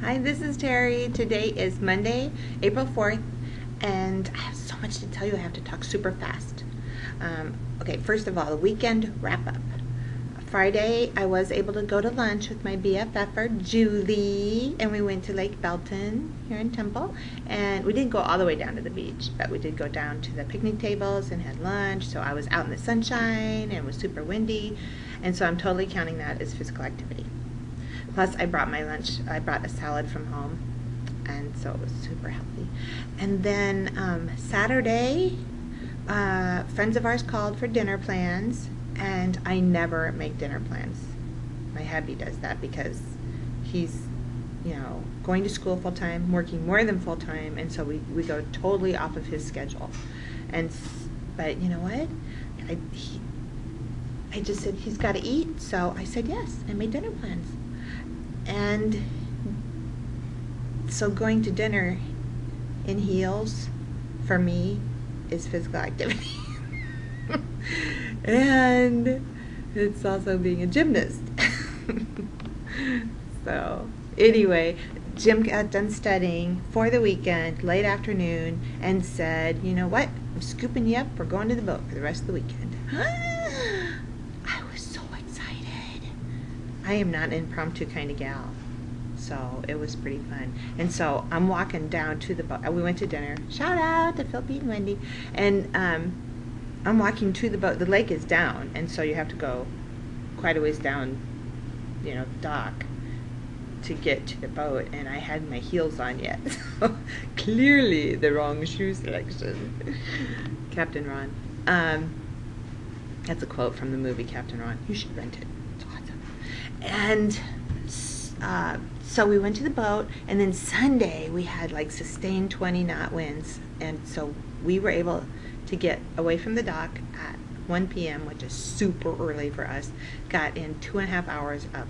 Hi, this is Terry. Today is Monday, April 4th, and I have so much to tell you. I have to talk super fast. Okay, first of all, the weekend wrap-up. Friday, I was able to go to lunch with my BFFer, Julie, and we went to Lake Belton here in Temple. And we didn't go all the way down to the beach, but we did go down to the picnic tables and had lunch. So I was out in the sunshine, and it was super windy, and so I'm totally counting that as physical activity. Plus, I brought my lunch. I brought a salad from home, and so it was super healthy. And then Saturday, friends of ours called for dinner plans, and I never make dinner plans. My hubby does that because he's, going to school full time, working more than full time, and so we go totally off of his schedule. But you know what? I just said he's got to eat, so I said yes. I made dinner plans. And so going to dinner in heels for me is physical activity. And it's also being a gymnast. So anyway, Jim got done studying for the weekend, late afternoon, and said, you know what, I'm scooping you up, we're going to the boat for the rest of the weekend. I was so excited. I am not an impromptu kind of gal, so it was pretty fun. And so I'm walking down to the boat. We went to dinner. Shout out to Phil, Pete, and Wendy. And I'm walking to the boat. The lake is down, and so you have to go quite a ways down, the dock to get to the boat. And I hadn't my heels on yet, so clearly the wrong shoe selection. Captain Ron. That's a quote from the movie Captain Ron. You should rent it. It's awesome. And so we went to the boat, and then Sunday we had like sustained 20-knot winds, and so we were able to get away from the dock at 1 p.m., which is super early for us. Got in 2.5 hours of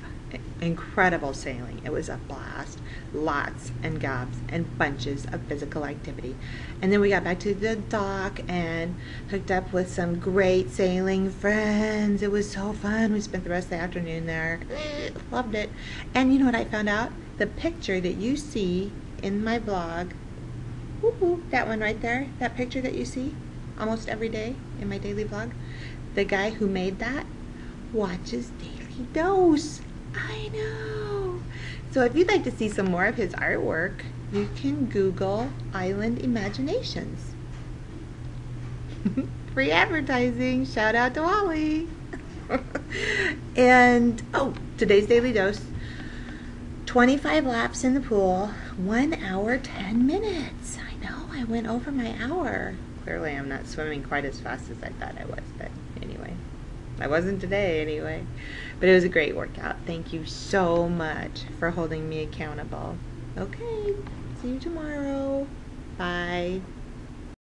incredible sailing. It was a blast. Lots and gobs and bunches of physical activity. And then we got back to the dock and hooked up with some great sailing friends. It was so fun. We spent the rest of the afternoon there. Loved it. And you know what I found out? The picture that you see in my vlog, that one right there, that picture that you see almost every day in my daily vlog, the guy who made that watches Daily Dose. I know. So if you'd like to see some more of his artwork, you can Google Island Imaginations. Free advertising. Shout out to Wally. And today's Daily Dose: 25 laps in the pool, 1 hour 10 minutes. I know, I went over my hour. Clearly I'm not swimming quite as fast as I thought I was, but anyway. I wasn't today anyway. But it was a great workout. Thank you so much for holding me accountable. Okay, see you tomorrow. Bye.